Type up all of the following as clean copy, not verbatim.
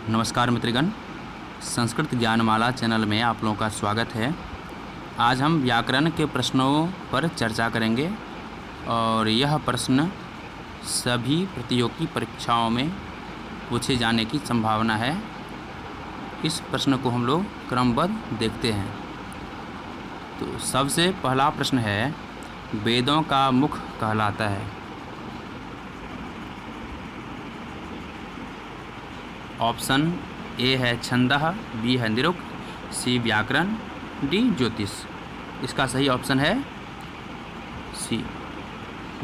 नमस्कार मित्रगण, संस्कृत ज्ञानमाला चैनल में आप लोगों का स्वागत है। आज हम व्याकरण के प्रश्नों पर चर्चा करेंगे और यह प्रश्न सभी प्रतियोगी परीक्षाओं में पूछे जाने की संभावना है। इस प्रश्न को हम लोग क्रमबद्ध देखते हैं। तो सबसे पहला प्रश्न है, वेदों का मुख कहलाता है। ऑप्शन ए है छंदः, बी है निरुक्त, सी व्याकरण, डी ज्योतिष। इसका सही ऑप्शन है सी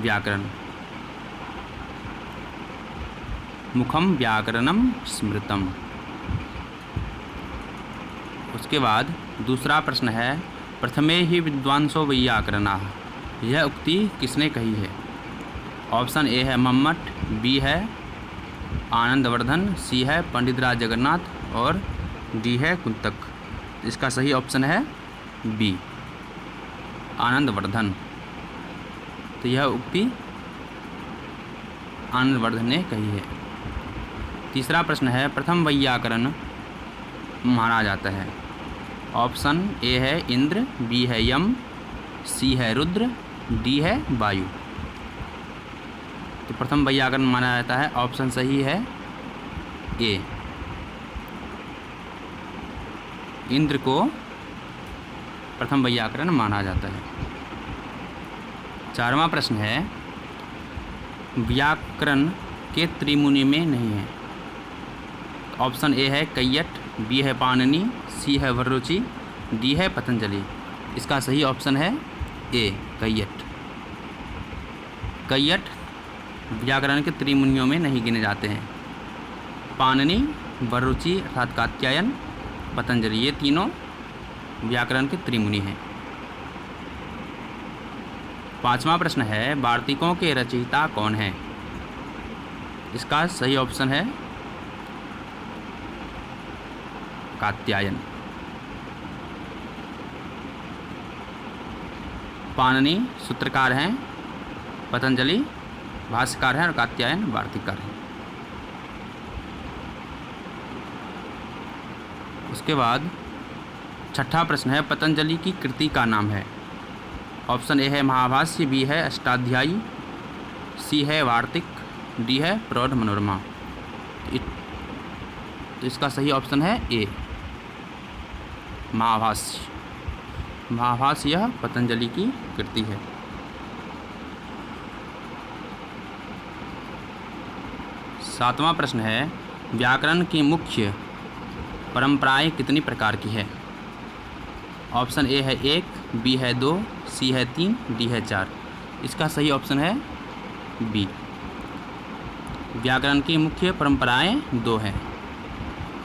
व्याकरण। मुखम व्याकरणम स्मृतम। उसके बाद दूसरा प्रश्न है, प्रथमे ही विद्वांसो वैयाकरणाः। यह उक्ति किसने कही है? ऑप्शन ए है मम्मट, बी है आनंदवर्धन, सी है पंडित राज जगन्नाथ और डी है कुंतक। इसका सही ऑप्शन है बी आनंदवर्धन। तो यह उक्ति आनंदवर्धन ने कही है। तीसरा प्रश्न है, प्रथम वैयाकरण माना जाता है। ऑप्शन ए है इंद्र, बी है यम, सी है रुद्र, डी है वायु। तो प्रथम वैयाकरण माना जाता है, ऑप्शन सही है ए, इंद्र को प्रथम वैयाकरण माना जाता है। चारवां प्रश्न है, व्याकरण के त्रिमुनि में नहीं है। ऑप्शन ए है कैयट, बी है पाणिनि, सी है वररुचि, डी है पतंजलि। इसका सही ऑप्शन है ए कैयट। कैयट व्याकरण के त्रिमुनियों में नहीं गिने जाते हैं। पाणिनि, वररुचि अर्थात कात्यायन, पतंजलि, ये तीनों व्याकरण के त्रिमुनि हैं। पांचवा प्रश्न है, वार्तिकों के रचयिता कौन हैं? इसका सही ऑप्शन है कात्यायन। पाणिनि सूत्रकार हैं, पतंजलि भाष्यकार हैं और कात्यायन वार्तिककार हैं। उसके बाद छठा प्रश्न है, पतंजलि की कृति का नाम है। ऑप्शन ए है महाभाष्य, बी है अष्टाध्यायी, सी है वार्तिक, डी है प्रौढ़ मनोरमा। तो इसका सही ऑप्शन है ए महाभाष्य। महाभाष्य यह पतंजलि की कृति है। सातवां प्रश्न है, व्याकरण की मुख्य परंपराएं कितनी प्रकार की है? ऑप्शन ए है 1, बी है 2, सी है 3, डी है 4। इसका सही ऑप्शन है बी, व्याकरण की मुख्य परंपराएं 2 हैं।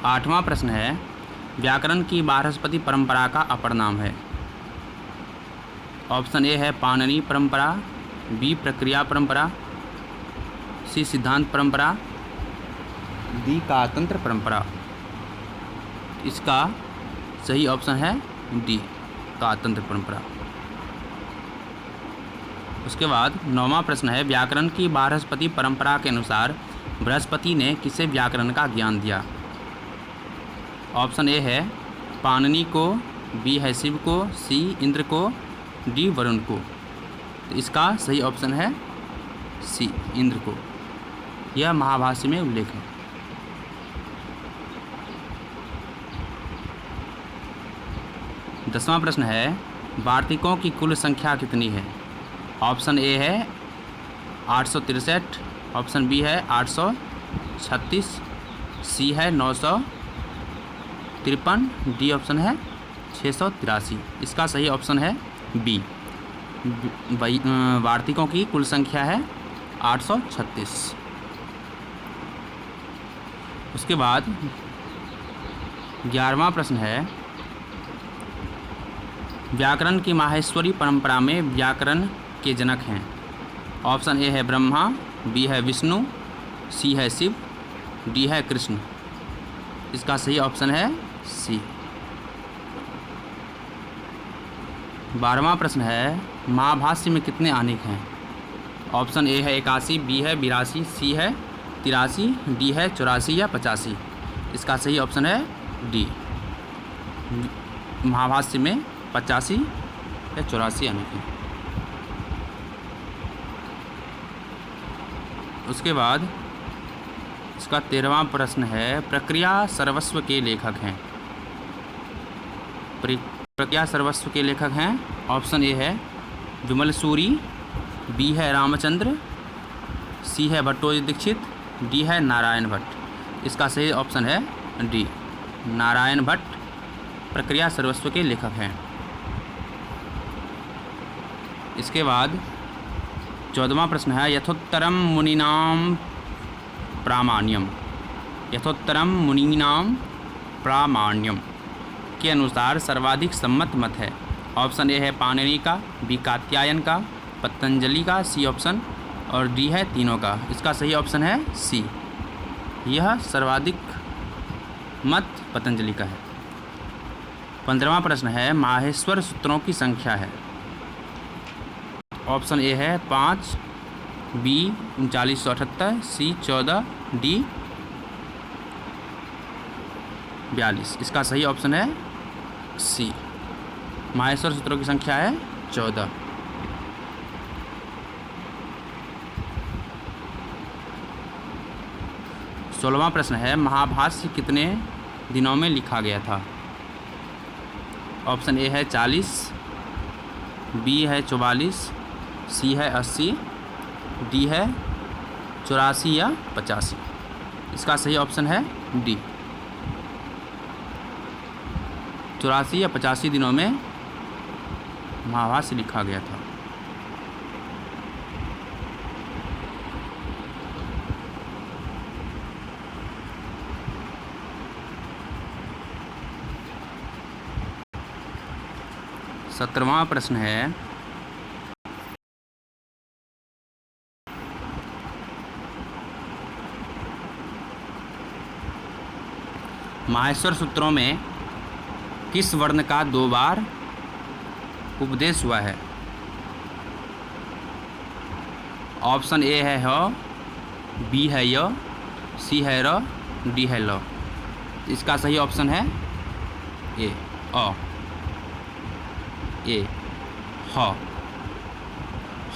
आठवां प्रश्न है, व्याकरण की बारहस्पति परंपरा का अपर नाम है। ऑप्शन ए है पाणिनि परंपरा, बी प्रक्रिया परंपरा, सी सिद्धांत परंपरा, डी कातंत्र परंपरा। इसका सही ऑप्शन है डी कातंत्र परंपरा। उसके बाद नौवां प्रश्न है, व्याकरण की बारहस्पति परंपरा के अनुसार बृहस्पति ने किसे व्याकरण का ज्ञान दिया? ऑप्शन ए है पाणिनि को, बी है शिव को, सी इंद्र को, डी वरुण को। तो इसका सही ऑप्शन है सी इंद्र को। यह महाभाष्य में उल्लेख है। दसवां प्रश्न है, वार्तिकों की कुल संख्या कितनी है? ऑप्शन ए है 863, ऑप्शन बी है 836, सी है 953, डी ऑप्शन है 683। इसका सही ऑप्शन है बी, वार्तिकों की कुल संख्या है 836। उसके बाद 11वां प्रश्न है, व्याकरण की माहेश्वरी परंपरा में व्याकरण के जनक हैं। ऑप्शन ए है ब्रह्मा, बी है विष्णु, सी है शिव, डी है कृष्ण। इसका सही ऑप्शन है सी। 12वां प्रश्न है, महाभाष्य में कितने आनेक हैं? ऑप्शन ए है 81, बी है 82, सी है 83, डी है 84 या 85। इसका सही ऑप्शन है डी। महाभाष्य में 85 या 84 आने की। उसके बाद इसका 13वां प्रश्न है, प्रक्रिया सर्वस्व के लेखक हैं। प्रक्रिया सर्वस्व के लेखक हैं। ऑप्शन ए है विमल सूरी, बी है रामचंद्र, सी है भट्टोजी दीक्षित, डी है नारायण भट्ट। इसका सही ऑप्शन है डी, नारायण भट्ट प्रक्रिया सर्वस्व के लेखक हैं। इसके बाद 14वां प्रश्न है, यथोत्तरम मुनीनाम प्रामाण्यम। यथोत्तरम मुनीनाम प्रामाण्यम के अनुसार सर्वाधिक सम्मत मत है। ऑप्शन ए है पाणिनि का, बी कात्यायन का, पतंजलि का, सी ऑप्शन और डी है तीनों का। इसका सही ऑप्शन है सी, यह सर्वाधिक मत पतंजलि का है। 15वां प्रश्न है, माहेश्वर सूत्रों की संख्या है। ऑप्शन ए है 5, बी 3978, सी 14, डी 42। इसका सही ऑप्शन है सी, माहेश्वर सूत्रों की संख्या है 14। सोलहवां प्रश्न है, महाभाष्य कितने दिनों में लिखा गया था। ऑप्शन ए है 40, बी है 44, सी है 80, डी है 84 या 85। इसका सही ऑप्शन है डी, 84 या 85 दिनों में महाभाष्य लिखा गया था। सत्रहवां प्रश्न है, माहेश्वर सूत्रों में किस वर्ण का 2 बार उपदेश हुआ है। ऑप्शन ए है ह, बी है य, सी है र, डी है ल। इसका सही ऑप्शन है ए, अ, ए, ह।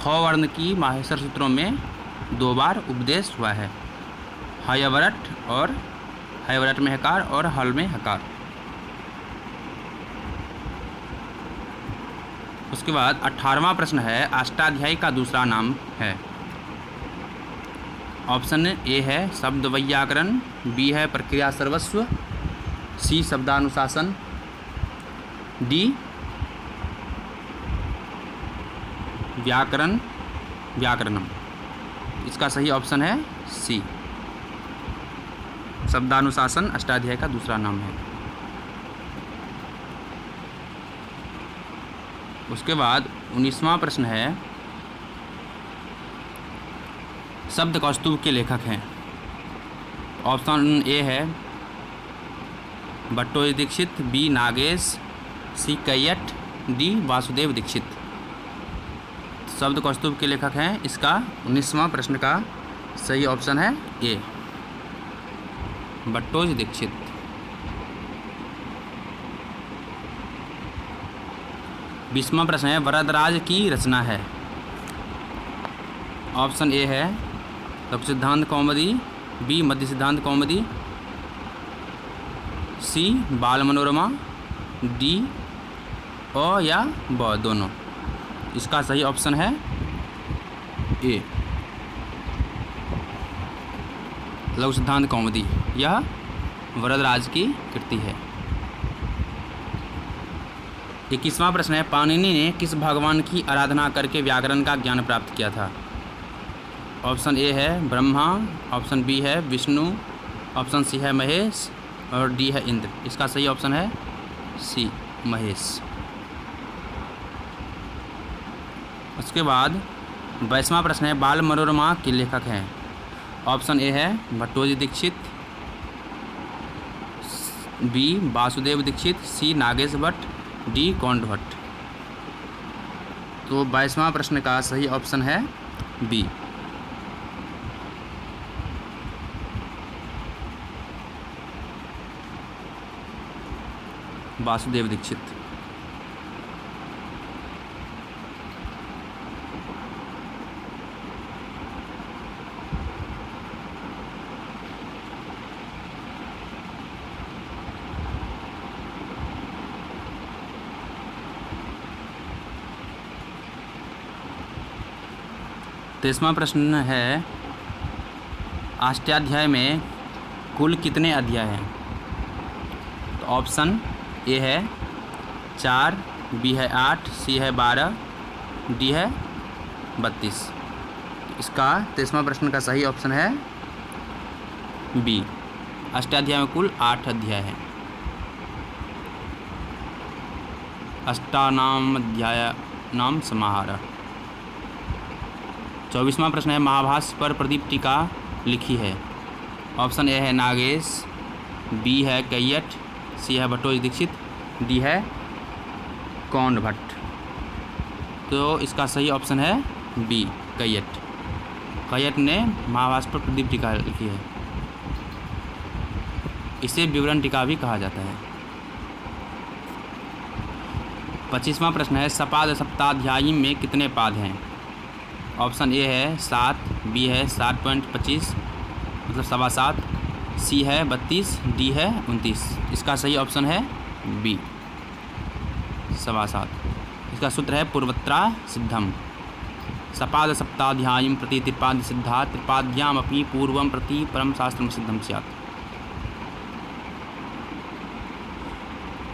ह वर्ण की माहेश्वर सूत्रों में 2 बार उपदेश हुआ है, हयवरट और हयवरट में हकार और हल में हकार। उसके बाद 18वां प्रश्न है, अष्टाध्यायी का दूसरा नाम है। ऑप्शन ए है शब्द वैयाकरण, बी है प्रक्रिया सर्वस्व, सी शब्दानुशासन, डी व्याकरणम। इसका सही ऑप्शन है सी, शब्दानुशासन अष्टाध्यायी का दूसरा नाम है। उसके बाद 19वां प्रश्न है, शब्द कौस्तुभ के लेखक हैं। ऑप्शन ए है भट्टोजी दीक्षित, बी नागेश, सी कैयट, डी वासुदेव दीक्षित। शब्द कौस्तुभ के लेखक हैं। इसका 19वां प्रश्न का सही ऑप्शन है ए, भट्टोजी दीक्षित। बीसवां प्रश्न है, वरदराज की रचना है। ऑप्शन ए है लघु सिद्धांत कौमुदी, बी मध्य सिद्धांत कौमुदी, सी बाल मनोरमा, डी अ या ब दोनों। इसका सही ऑप्शन है ए, लघु सिद्धांत कौमुदी। यह वरदराज की कृति है। 21वां प्रश्न है, पाणिनि ने किस भगवान की आराधना करके व्याकरण का ज्ञान प्राप्त किया था। ऑप्शन ए है ब्रह्मा, ऑप्शन बी है विष्णु, ऑप्शन सी है महेश और डी है इंद्र। इसका सही ऑप्शन है सी, महेश। उसके बाद 22वां प्रश्न है, बाल मनोरमा के लेखक हैं। ऑप्शन ए है भट्टोजी दीक्षित, बी वासुदेव दीक्षित, सी नागेश भट्ट, डी कौंड भट्ट। तो 22वां प्रश्न का सही ऑप्शन है बी। वासुदेव दीक्षित। तेईसवां प्रश्न है, अष्टाध्याय में कुल कितने अध्याय हैं? तो ऑप्शन ए है 4, बी है 8, सी है 12, डी है 32। इसका 23वां प्रश्न का सही ऑप्शन है बी। अष्टाध्याय में कुल 8 अध्याय हैं। अष्टानाम अध्याय नाम समाहार। 24वां प्रश्न है, महाभाष्य पर प्रदीप टीका लिखी है। ऑप्शन ए है नागेश, बी है कैयट, सी है भट्टोजी दीक्षित, डी है कौंड भट्ट। तो इसका सही ऑप्शन है बी, कैयट। कैयट ने महाभाष्य पर प्रदीप टीका लिखी है। इसे विवरण टीका भी कहा जाता है। 25वां प्रश्न है, सपाद सप्ताध्यायी में कितने पाद हैं? ऑप्शन ए है 7, बी है 7.25 मतलब 7.25, सी है 32, डी है 29। इसका सही ऑप्शन है बी, 7.25। इसका सूत्र है पूर्वत्रा सिद्धम। सपाद सप्ताध्यायीं प्रति त्रिपाद्य सिद्धा त्रिपाद्याम अपि पूर्वम प्रति परम शास्त्रम सिद्धम स्यात्।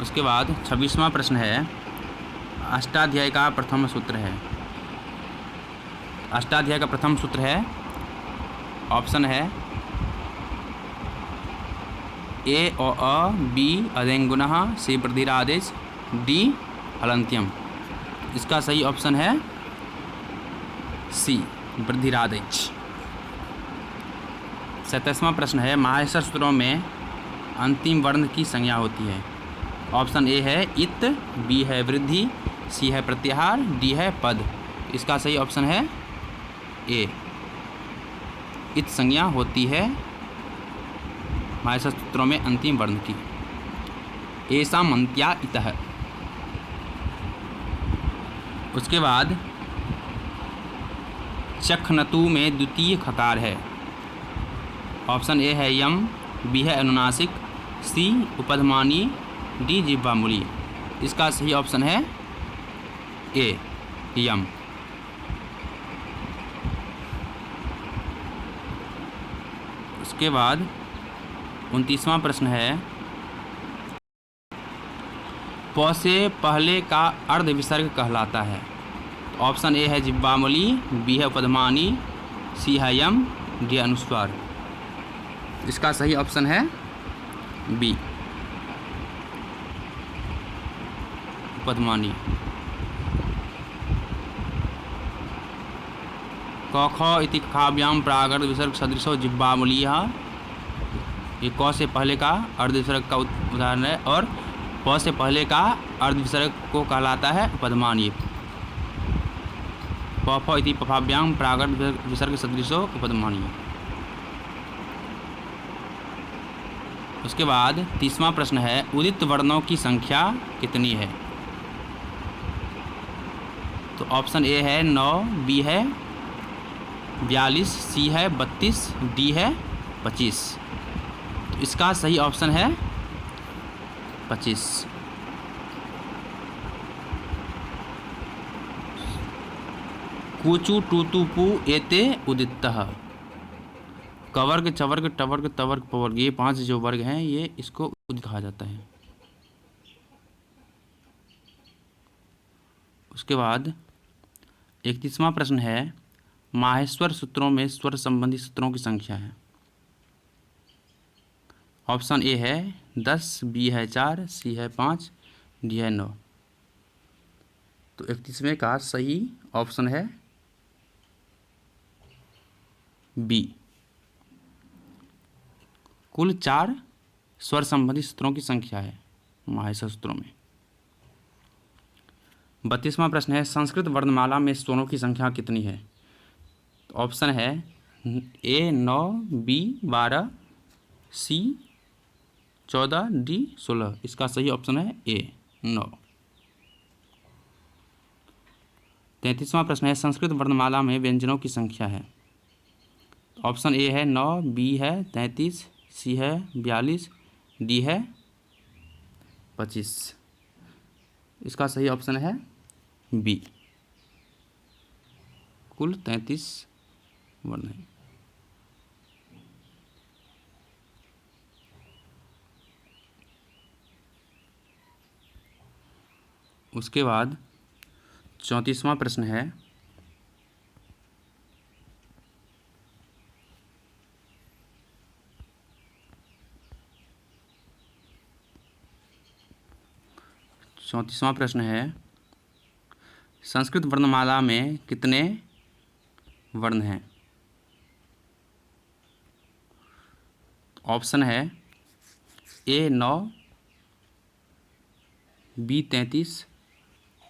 उसके बाद 26वां प्रश्न है, अष्टाध्याय का प्रथम सूत्र है। अष्टाध्याय का प्रथम सूत्र है, ऑप्शन है ए ओ अ, बी अदेंगुनः, सी वृद्धिरादेश, डी हलन्त्यम। इसका सही ऑप्शन है सी, वृद्धिरादेश। 27वां प्रश्न है, माहेश्वर सूत्रों में अंतिम वर्ण की संज्ञा होती है। ऑप्शन ए है इत, बी है वृद्धि, सी है प्रत्याहार, डी है पद। इसका सही ऑप्शन है ए, इत संज्ञा होती है माहेश्वर सूत्रों में अंतिम वर्ण की। ऐसा मंत्या इतः। उसके बाद चखनतु में द्वितीय खकार है। ऑप्शन ए है यम, बी है अनुनासिक, सी उपधमानी, डी जिह्वामूली। इसका सही ऑप्शन है ए, यम। उसके बाद 29वां प्रश्न है, प से पहले का अर्ध विसर्ग कहलाता है। ऑप्शन ए है जिह्वामूली, बी है उपधमानी, सी है यम, डी अनुस्वार। इसका सही ऑप्शन है बी, उपधमानी। क ख इति काव्याम प्रागर्ध विसर्ग सदृशो जिह्वामूलीयः। ये क से पहले का अर्ध विसर्ग का उदाहरण है और प से पहले का अर्ध विसर्ग को कहलाता है उपधमानी। प फ इति पफाभ्याम प्रागर्ध विसर्ग सदृशो उपधमानी। उसके बाद 30वां प्रश्न है, उदित वर्णों की संख्या कितनी है? तो ऑप्शन ए है 9, बी है 42, सी है 32, डी है 25। तो इसका सही ऑप्शन है 25। कूचु टूतुपु एते उदितः। कवर्ग, चवर्ग, टवर्ग, तवर्ग, पवर्ग, ये 5 जो वर्ग हैं ये इसको उदित कहा जाता है। उसके बाद 31वां प्रश्न है, माहेश्वर सूत्रों में स्वर संबंधी सूत्रों की संख्या है। ऑप्शन ए है 10, बी है 4, सी है 5, डी है 9। तो 31वें का सही ऑप्शन है बी, कुल 4 स्वर संबंधी सूत्रों की संख्या है माहेश्वर सूत्रों में। 32वां प्रश्न है, संस्कृत वर्णमाला में स्वरों की संख्या कितनी है? तो ऑप्शन है ए 9, बी 12, सी 14, डी 16। इसका सही ऑप्शन है ए 9। 33वां प्रश्न है संस्कृत वर्णमाला में व्यंजनों की संख्या है। ऑप्शन ए है 9, बी है 33, सी है 42, डी है 25। इसका सही ऑप्शन है बी, कुल 33 वर्ण हैं। उसके बाद 34वां प्रश्न है संस्कृत वर्णमाला में कितने वर्ण हैं। ऑप्शन है ए 9, बी 33,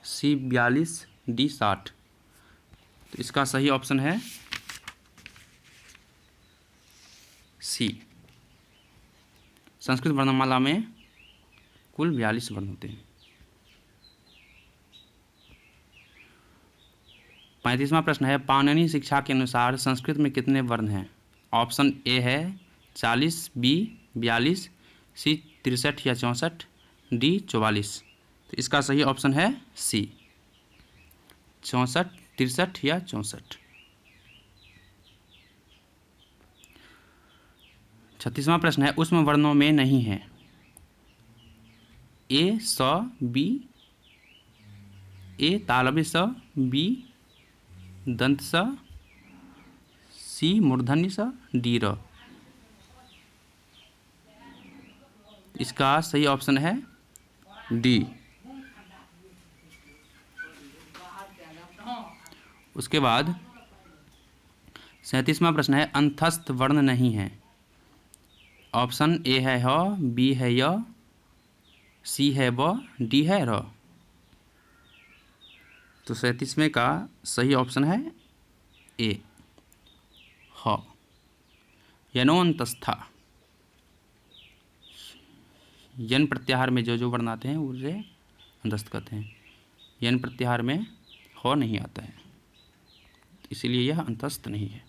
सी 42, डी 60। तो इसका सही ऑप्शन है सी। संस्कृत वर्णमाला में कुल 42 वर्ण होते हैं। 35वां प्रश्न है पाणिनि शिक्षा के अनुसार संस्कृत में कितने वर्ण हैं। ऑप्शन ए है 40, बी 42, सी 63 या 64, डी 44। तो इसका सही ऑप्शन है सी 64, 63 या 64। 36वां प्रश्न है उसमें वर्णों में नहीं है। ए स, बी ए तालव्य स, बी दंत स, सी मूर्धन्य स, डी र। इसका सही ऑप्शन है डी। उसके बाद 37वां प्रश्न है अंतस्थ वर्ण नहीं है। ऑप्शन ए है ह, बी है य, सी है ब, डी है र। तो 37वें का सही ऑप्शन है ए ह यनोन्तस्था। यन प्रत्याहार में जो वर्ण आते हैं उसे अंतस्थ कहते हैं। यन प्रत्याहार में ह नहीं आता है, इसीलिए यह अंतस्थ नहीं है।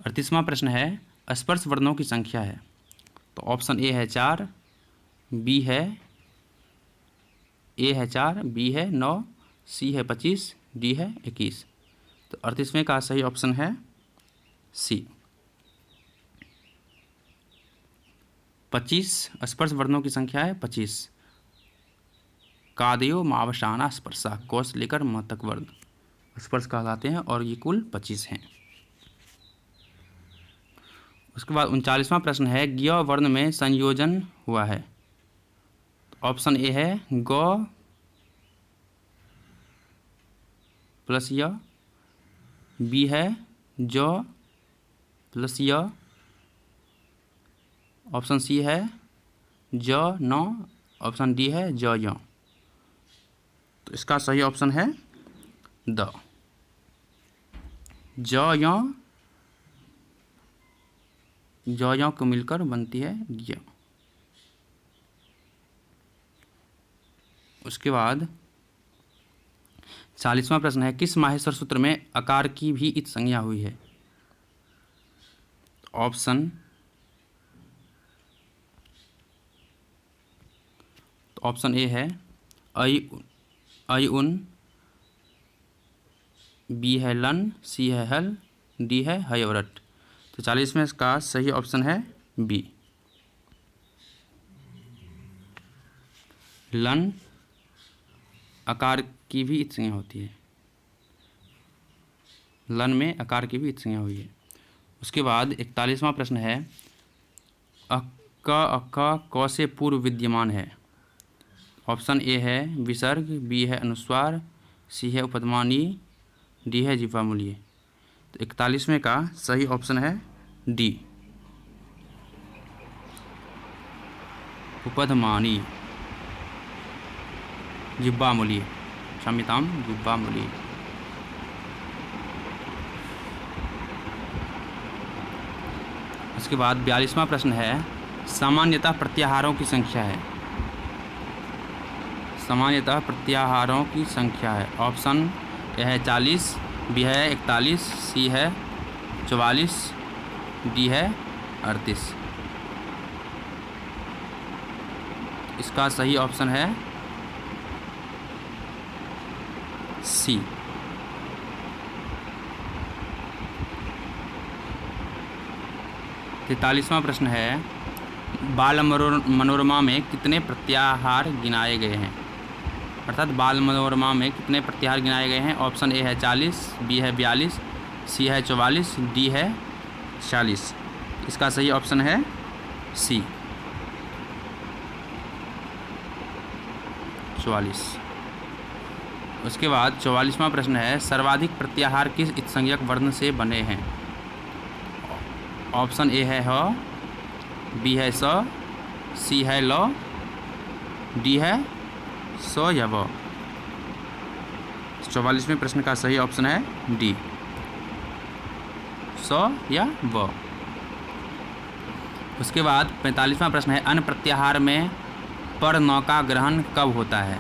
38वां प्रश्न है स्पर्श वर्णों की संख्या है। तो ऑप्शन ए है 4, बी है 4, बी है 9, सी है 25, डी है 21। तो 38वें का सही ऑप्शन है सी 25। स्पर्श वर्णों की संख्या है 25। कादयो मावसाना स्पर्शा कौ से लेकर म तक वर्ण स्पर्श कहलाते हैं और ये कुल 25 हैं। उसके बाद 39वां प्रश्न है ज्ञ वर्ण में संयोजन हुआ है। ऑप्शन ए है ग प्लस य, बी है ज प्लस य, ऑप्शन सी है ज न, ऑप्शन डी है ज य। तो इसका सही ऑप्शन है द ज य को मिलकर बनती है ज्ञ। उसके बाद 40वां प्रश्न है किस माहेश्वर सूत्र में अकार की भी इत संज्ञा हुई है। ऑप्शन ए है ऐ उन, बी है लन, सी है हल, डी है हय और रट। तो 40वें का सही ऑप्शन है बी लन आकार की भी इत संज्ञा होती है। लन में आकार की भी इत संज्ञा हुई है। उसके बाद 41वां प्रश्न है अक्का क से पूर्व विद्यमान है। ऑप्शन ए है विसर्ग, बी है अनुस्वार, सी है उपधमानी, डी है जिह्वामूलीय। तो 41वें का सही ऑप्शन है डी उपधमानी जिह्वामूलीय, क्षम्यताम जिह्वामूलीय। उसके बाद 42वां प्रश्न है सामान्यतः प्रत्याहारों की संख्या है। सामान्यतः प्रत्याहारों की संख्या है। ऑप्शन ए है 40, बी है 41, सी है 44, डी है 38। इसका सही ऑप्शन है सी। तैंतालीसवां प्रश्न है, बाल मनोरमा में कितने प्रत्याहार गिनाए गए हैं? अर्थात बाल मनोरमा में कितने प्रत्याहार गिनाए गए हैं? ऑप्शन ए है 40, बी है 42, सी है 44, डी है 40। इसका सही ऑप्शन है सी, 44। उसके बाद 44वां प्रश्न है, सर्वाधिक प्रत्याहार किस संज्ञक वर्ण से बने हैं? ऑप्शन ए है ह, बी है स, सी है ल, डी है स या व। 44वें प्रश्न का सही ऑप्शन है डी, स या व। उसके बाद 45वां प्रश्न है, अन प्रत्याहार में पर नौ का ग्रहण कब होता है?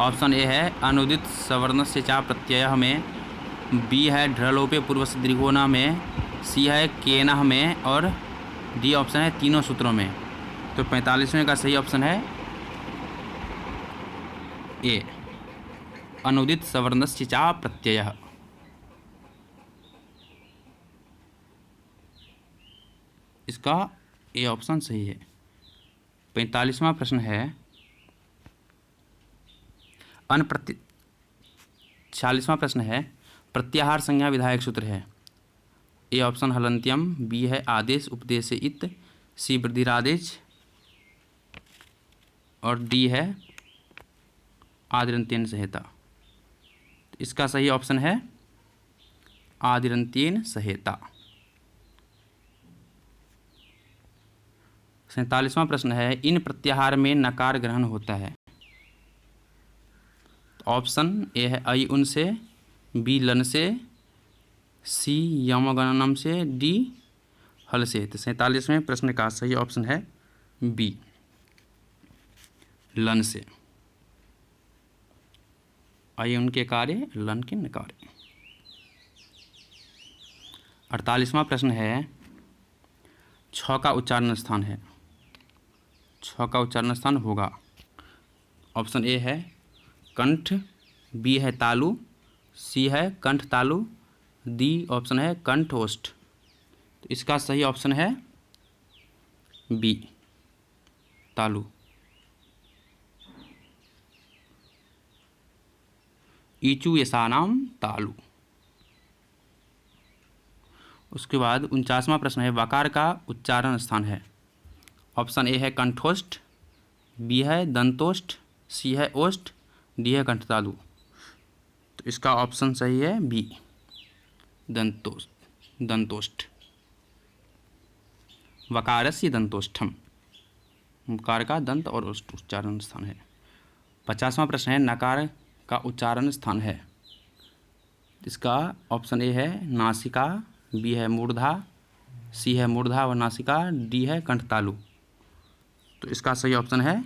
ऑप्शन ए है अनुदित सवर्णस्य चा प्रत्यय में, बी है ढ्रलोपे पूर्वस्य दीर्घोना में, सी है केनः में, और डी ऑप्शन है तीनों सूत्रों में। तो 45वें का सही ऑप्शन है ए, अनुदित सवर्णस्य चा प्रत्यय। इसका ए ऑप्शन सही है। 45वां प्रश्न है, 46वां प्रश्न है, प्रत्याहार संज्ञा विधायक सूत्र है। ए ऑप्शन हलंत्यम, बी है आदेश उपदेश इत, सी वृद्धिरादेश, और डी है आदिरंत्यन संहिता। इसका सही ऑप्शन है आदिरंत्यन संहिता। 47वां प्रश्न है, इन प्रत्याहार में नकार ग्रहण होता है। ऑप्शन ए है आई उन से, बी लन से, सी यमगणनम से, डी हल से। तो 47वें प्रश्न का सही ऑप्शन है बी, लन से। आई उनके कार्य, लन के नकार्य। 48वां प्रश्न है, छ का उच्चारण स्थान है। छ का उच्चारण स्थान होगा। ऑप्शन ए है कंठ, बी है तालु, सी है कंठ तालु, डी ऑप्शन है कंठोष्ठ। तो इसका सही ऑप्शन है बी, तालु। ईचु यशानाम तालु। उसके बाद 49वां प्रश्न है, वकार का उच्चारण स्थान है। ऑप्शन ए है कंठोष्ठ, बी है दंतोष्ठ, सी है ओष्ठ, डी है कंठतालु। तो इसका ऑप्शन सही है बी, दंतोष्ठ। वकारस्य दंतोष्ठम, वकार का दंत और ओष्ठ उच्चारण स्थान है। 50वां प्रश्न है, नकार का उच्चारण स्थान है। इसका ऑप्शन ए है नासिका, बी है मूर्धा, सी है मूर्धा व नासिका, डी है कंठतालु। तो इसका सही ऑप्शन है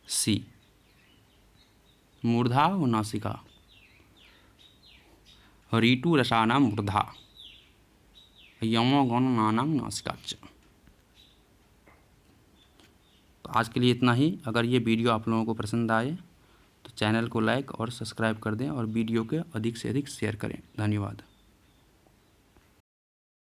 सी, मूर्धा व नासिका। ऋतु रसानाम मूर्धा, यमोगणनानाम नासिकाच। तो आज के लिए इतना ही। अगर ये वीडियो आप लोगों को पसंद आए तो चैनल को लाइक और सब्सक्राइब कर दें और वीडियो के अधिक से अधिक शेयर करें। धन्यवाद।